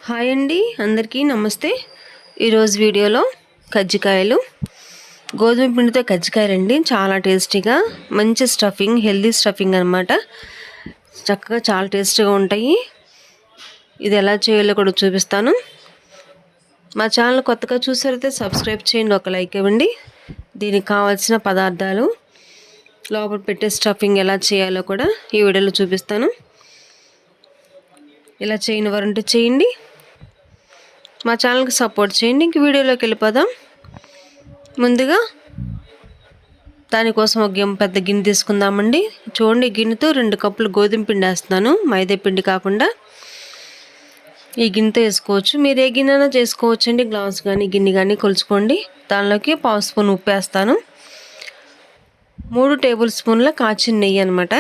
Hi అండి, అందరికీ నమస్తే. ఈరోజు వీడియోలో కజ్జికాయలు, గోధుమ పిండితో కజ్జికాయలండి. చాలా టేస్టీగా, మంచి స్టఫింగ్, హెల్దీ స్టఫింగ్ అనమాట. చక్కగా చాలా టేస్టీగా ఉంటాయి. ఇది ఎలా చేయాలో కూడా చూపిస్తాను. మా ఛానల్ కొత్తగా చూసారైతే సబ్స్క్రైబ్ చేయండి, ఒక లైక్ ఇవ్వండి. దీనికి కావాల్సిన పదార్థాలు, లోపల పెట్టే స్టఫింగ్ ఎలా చేయాలో కూడా ఈ వీడియోలో చూపిస్తాను. ఇలా చేయని వారంటే చేయండి, మా ఛానల్కి సపోర్ట్ చేయండి. ఇంక వీడియోలోకి వెళ్ళిపోదాం. ముందుగా దానికోసం ఒక పెద్ద గిన్నె తీసుకుందామండి. చూడండి, గిన్నెతో 2 కప్పులు గోధుమ పిండి వేస్తున్నాను, మైదా పిండి కాకుండా. ఈ గిన్నెతో వేసుకోవచ్చు, మీరు ఏ గిన్నెనా చేసుకోవచ్చు అండి. గ్లాస్ కానీ గిన్నె కానీ కొలుచుకోండి. దానిలోకి 1/2 స్పూన్ ఉప్పు వేస్తాను. 3 టేబుల్ స్పూన్ల కాచిన నెయ్యి అనమాట.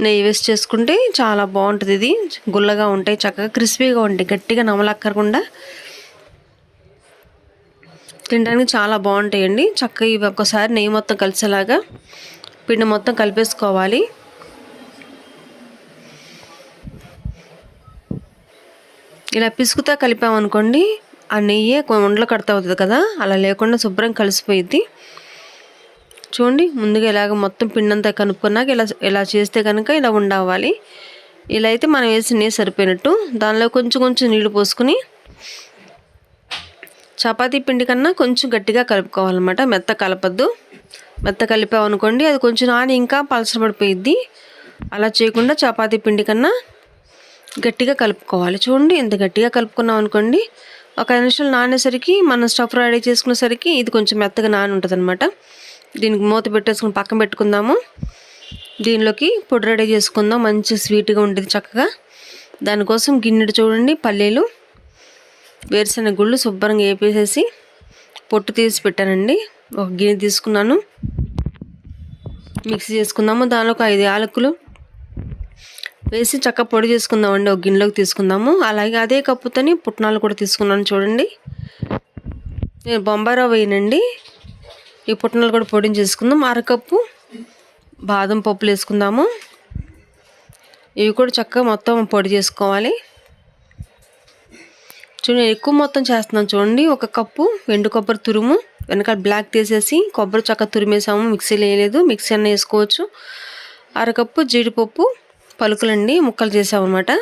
నెయ్యి వేసి చేసుకుంటే చాలా బాగుంటుంది. ఇది గుల్లగా ఉంటాయి, చక్కగా క్రిస్పీగా ఉంటాయి, గట్టిగా నమలక్కరకుండా తినడానికి చాలా బాగుంటాయండి. చక్కగా ఇవి ఒక్కసారి నెయ్యి మొత్తం కలిసేలాగా పిండి మొత్తం కలిపేసుకోవాలి. ఇలా పిసుకుతా కలిపామనుకోండి, ఆ నెయ్యి ఉండలు కడతా అవుతుంది కదా, అలా లేకుండా శుభ్రం కలిసిపోయిద్ది. చూడండి, ముందుగా ఇలాగ మొత్తం పిండంతా కనుక్కున్నాక ఇలా చేస్తే కనుక ఇలా ఉండవాలి. ఇలా అయితే మనం వేసి నెయ్యి సరిపోయినట్టు. దానిలో కొంచెం కొంచెం నీళ్లు పోసుకుని చపాతీ పిండి కన్నా కొంచెం గట్టిగా కలుపుకోవాలన్నమాట. మెత్త కలపద్దు. మెత్త కలిపామనుకోండి, అది కొంచెం నాని ఇంకా పలసపడిపోయిద్ది. అలా చేయకుండా చపాతీ పిండి కన్నా గట్టిగా కలుపుకోవాలి. చూడండి, ఇంత గట్టిగా కలుపుకున్నాం అనుకోండి, ఒక 5 నిమిషాలు నానేసరికి మనం స్టఫ్ రెడీ చేసుకునేసరికి ఇది కొంచెం మెత్తగా నాని ఉంటుంది అనమాట. దీనికి మూత పెట్టేసుకుని పక్కన పెట్టుకుందాము. దీనిలోకి పొడి రెడీ చేసుకుందాం, మంచి స్వీట్గా ఉంటుంది చక్కగా. దానికోసం గిన్నెడు చూడండి, పల్లీలు, వేరుశనగ గుళ్ళు శుభ్రంగా వేపేసేసి పొట్టు తీసి పెట్టానండి. ఒక గిన్నె తీసుకున్నాను, మిక్సీ చేసుకుందాము. దానిలో ఒక 5 యాలకులు వేసి చక్కగా పొడి చేసుకుందామండి. ఒక గిన్నెలోకి తీసుకుందాము. అలాగే అదే కప్పుతోని పుట్నాలు కూడా తీసుకున్నాను. చూడండి, నేను బొంబాయి రవ్వ వేయనండి. ఈ పుట్నాలు కూడా పొడిని చేసుకుందాం. 1/2 కప్పు బాదం పప్పులు వేసుకుందాము. ఇవి కూడా చక్కగా మొత్తం పొడి చేసుకోవాలి. చూడండి, ఎక్కువ మొత్తం చేస్తున్నాను. చూడండి, 1 కప్పు ఎండు కొబ్బరి తురుము, వెనకాల బ్లాక్ తీసేసి కొబ్బరి చక్కగా తురిమేసాము. మిక్సీలో వేయలేదు, మిక్సీ అన్న వేసుకోవచ్చు. 1/2 కప్పు జీడిపప్పు పలుకులండి, ముక్కలు చేసామన్నమాట.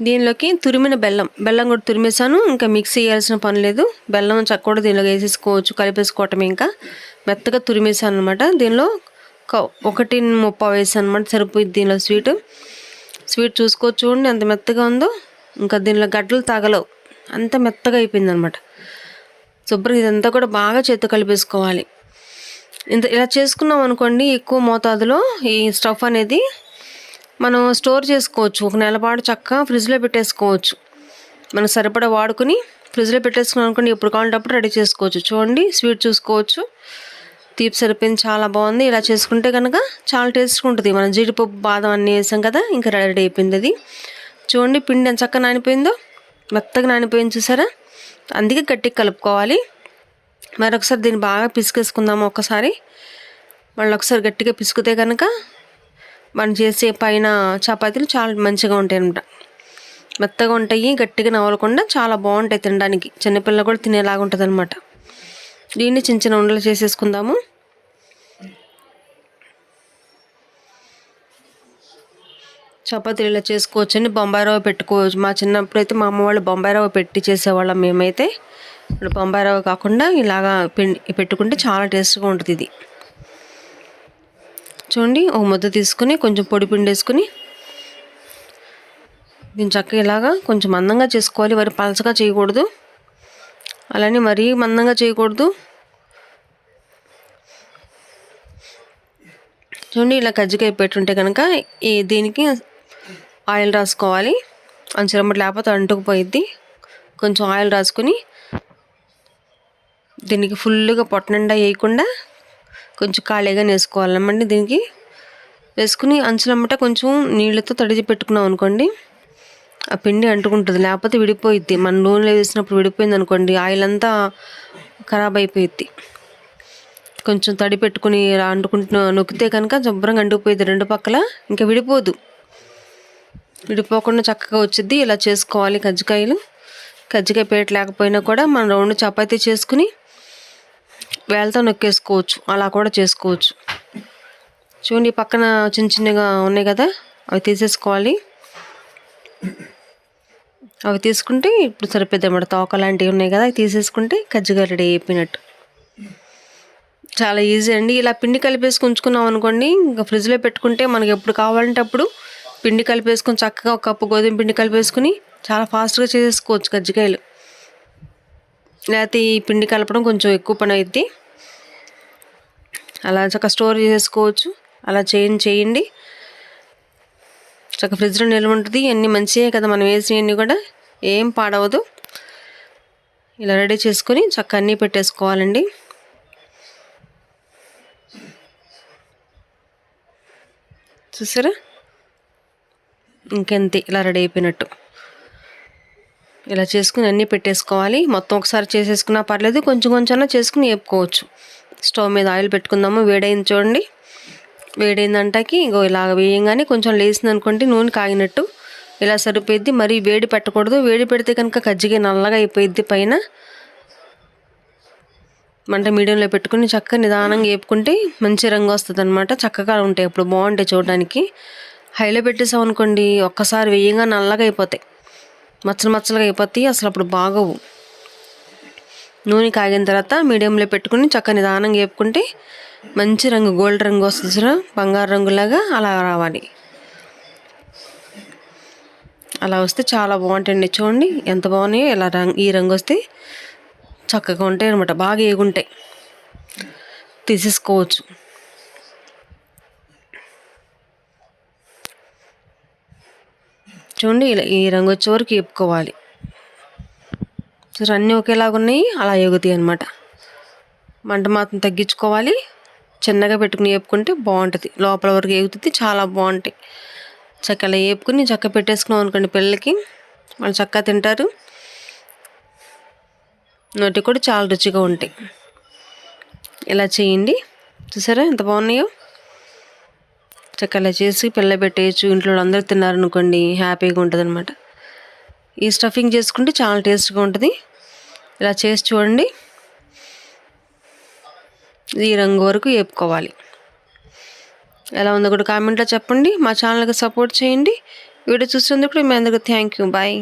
దీనిలోకి తురిమిన బెల్లం కూడా తురిమేసాను. ఇంకా మిక్సీ వేయాల్సిన పని లేదు. బెల్లం చక్క కూడా దీనిలో వేసేసుకోవచ్చు, కలిపేసుకోవటం. ఇంకా మెత్తగా తురిమేసాను అనమాట. దీనిలో 1.30 వేసాను అనమాట, సరిపోయింది. దీనిలో స్వీట్ చూసుకోవచ్చు. చూడండి ఎంత మెత్తగా ఉందో. ఇంకా దీనిలో గడ్డలు తగలవు, అంత మెత్తగా అయిపోయింది అనమాట. శుభ్రం ఇదంతా కూడా బాగా చేత్తో కలిపేసుకోవాలి. ఇలా చేసుకున్నాం అనుకోండి, ఎక్కువ మోతాదులో ఈ స్టఫ్ అనేది మనం స్టోర్ చేసుకోవచ్చు. 1 నెల పాటు చక్కగా ఫ్రిడ్జ్లో పెట్టేసుకోవచ్చు. మనం సరిపడా వాడుకుని ఫ్రిడ్జ్లో పెట్టేసుకున్నాం అనుకోండి, ఎప్పుడు కావాలంటే అప్పుడు రెడీ చేసుకోవచ్చు. చూడండి, స్వీట్ చూసుకోవచ్చు, తీపి సరిపోయింది, చాలా బాగుంది. ఇలా చేసుకుంటే కనుక చాలా టేస్ట్గా ఉంటుంది. మనం జీడిపప్పు బాదం అన్నీ వేసాం కదా, ఇంకా రెడీ అయిపోయింది అది. చూడండి, పిండి ఎంత చక్కగా నానిపోయిందో, మెత్తగా నానిపోయింది చూసారా. అందుకే గట్టిగా కలుపుకోవాలి. మరొకసారి దీన్ని బాగా పిసికేసుకుందాము. ఒకసారి మళ్ళీ ఒకసారి గట్టిగా పిసికితే కనుక మనం చేసే పైన చపాతీలు చాలా మంచిగా ఉంటాయి అన్నమాట. మెత్తగా ఉంటాయి, గట్టిగా నవలకుండా చాలా బాగుంటాయి తినడానికి. చిన్నపిల్లలు కూడా తినేలాగా ఉంటుంది అనమాట. దీన్ని చిన్న చిన్న ఉండలు చేసేసుకుందాము. చపాతీలు ఇలా చేసుకోవచ్చండి. బొంబాయి రవ్వ పెట్టుకోవచ్చు. మా చిన్నప్పుడు అయితే మా అమ్మ వాళ్ళు బొంబాయి రవ్వ పెట్టి చేసేవాళ్ళం. మేమైతే ఇప్పుడు బొంబాయి రవ్వ కాకుండా ఇలాగా పెట్టుకుంటే చాలా టేస్ట్గా ఉంటుంది ఇది. చూడండి, ఒక ముద్ద తీసుకుని కొంచెం పొడి పిండి వేసుకుని దీన్ని చక్కగా ఇలాగా కొంచెం మందంగా చేసుకోవాలి. మరి పలచగా చేయకూడదు, అలానే మరీ మందంగా చేయకూడదు. చూడండి, ఇలా కజ్జికాయ పెట్టుంటే కనుక దీనికి ఆయిల్ రాసుకోవాలి. అంచురమ్మటి లేకపోతే అంటుకుపోయిద్ది. కొంచెం ఆయిల్ రాసుకుని దీనికి ఫుల్గా పొట్ట నిండా వేయకుండా కొంచెం ఖాళీగా వేసుకోవాలన్నమాట. దీనికి వేసుకుని అంచులమ్మట కొంచెం నీళ్ళతో తడిచి పెట్టుకున్నాం అనుకోండి, ఆ పిండి అంటుకుంటుంది, లేకపోతే విడిపోయిద్ది. మన నూనెలో వేసినప్పుడు విడిపోయింది అనుకోండి, ఆయిల్ అంతా ఖరాబ్ అయిపోయిద్ది. కొంచెం తడి పెట్టుకుని అంటుకుంటూ నొక్కితే కనుక శుభ్రంగా అంటుకుపోయిద్ది 2 పక్కల, ఇంకా విడిపోదు. విడిపోకుండా చక్కగా వచ్చిద్ది. ఇలా చేసుకోవాలి కజ్జికాయలు. కజ్జికాయ ప్లేట్ లేకపోయినా కూడా మనం రౌండ్ చపాతీ చేసుకుని వేళ్ళతో నొక్కేసుకోవచ్చు, అలా కూడా చేసుకోవచ్చు. చూడండి పక్కన చిన్న చిన్నగా ఉన్నాయి కదా, అవి తీసేసుకోవాలి. అవి తీసుకుంటే ఇప్పుడు సరిపోద్ది అన్నమాట. తోక లాంటివి ఉన్నాయి కదా, అవి తీసేసుకుంటే కజ్జికాయ రెడీ అయిపోయినట్టు. చాలా ఈజీ అండి. ఇలా పిండి కలిపేసుకు ఉంచుకున్నాం అనుకోండి, ఇంకా ఫ్రిడ్జ్లో పెట్టుకుంటే మనకి ఎప్పుడు కావాలంటే అప్పుడు పిండి కలిపేసుకొని చక్కగా ఒక కప్పు గోధుమ పిండి కలిపేసుకుని చాలా ఫాస్ట్గా చేసేసుకోవచ్చు కజ్జికాయలు. లేకపోతే ఈ పిండి కలపడం కొంచెం ఎక్కువ పని అవుద్ది. అలా చక్కగా స్టోర్ చేసేసుకోవచ్చు. అలా చేయండి. చక్కగా ఫ్రిడ్జ్లో నిల్వ ఉంటుంది. అన్నీ మంచివే కదా, మనం వేసినవన్నీ కూడా ఏం పాడవదు. ఇలా రెడీ చేసుకొని చక్కగా అన్నీ పెట్టేసుకోవాలండి. చూసారా, ఇంకెంతే, ఇలా రెడీ అయిపోయినట్టు. ఇలా చేసుకుని అన్నీ పెట్టేసుకోవాలి. మొత్తం ఒకసారి చేసేసుకున్నా పర్లేదు, కొంచెం కొంచెం చేసుకుని వేపుకోవచ్చు. స్టవ్ మీద ఆయిల్ పెట్టుకుందాము. వేడైంది చూడండి. వేడైందంటాకి ఇంకో ఇలాగ వేయంగానే కొంచెం లేసింది అనుకోండి, నూనె కాగినట్టు ఇలా సరిపోయిద్ది. మరీ వేడి పెట్టకూడదు. వేడి పెడితే కనుక కజ్జికాయ నల్లగా అయిపోయిద్ది. పైన మంట మీడియంలో పెట్టుకుని చక్కగా నిదానంగా వేపుకుంటే మంచి రంగు వస్తుంది అనమాట. చక్కగా ఉంటాయి, అప్పుడు బాగుంటాయి చూడడానికి. హైలో పెట్టేసాం అనుకోండి, ఒక్కసారి వేయంగా నల్లగా అయిపోతాయి, మచ్చలుగా అయిపోతాయి, అసలు అప్పుడు బాగోవు. నూనె కాగిన తర్వాత మీడియంలో పెట్టుకుని చక్కగా నిదానంగా వేపుకుంటే మంచి రంగు, గోల్డ్ రంగు వస్తుంది చూడ, బంగారు రంగులాగా అలా రావాలి. అలా వస్తే చాలా బాగుంటాయండి. చూడండి ఎంత బాగున్నాయో. ఇలా ఈ రంగు వస్తే చక్కగా ఉంటాయి అనమాట, బాగా ఏగుంటాయి. తీసేసుకోవచ్చు. చూడండి ఇలా ఈ రంగు వచ్చే వరకు వేపుకోవాలి. అన్నీ ఒకేలాగా ఉన్నాయి, అలా ఎగుతాయి అనమాట. మంట మాత్రం తగ్గించుకోవాలి. చిన్నగా పెట్టుకుని వేపుకుంటే బాగుంటుంది, లోపల వరకు ఎగుతుంది, చాలా బాగుంటాయి. చక్కగా వేపుకుని చక్క పెట్టేసుకున్నాం అనుకోండి పిల్లలకి, వాళ్ళు చక్కగా తింటారు. నోటి కూడా చాలా రుచిగా ఉంటాయి. ఇలా చేయండి. చూసారా ఎంత బాగున్నాయో. చక్కగా చేసి పిల్ల పెట్టేయచ్చు. ఇంట్లో అందరూ తిన్నారనుకోండి, హ్యాపీగా ఉంటుంది అనమాట. ఈ స్టఫింగ్ చేసుకుంటే చాలా టేస్ట్గా ఉంటుంది. ఇలా చేసి చూడండి. ఈ రంగు వరకు వేపుకోవాలి. ఎలా ఉందో కూడా కామెంట్లో చెప్పండి. మా ఛానల్కి సపోర్ట్ చేయండి. వీడియో చూసినందుకు మీ అందరికీ థ్యాంక్ యూ. బాయ్.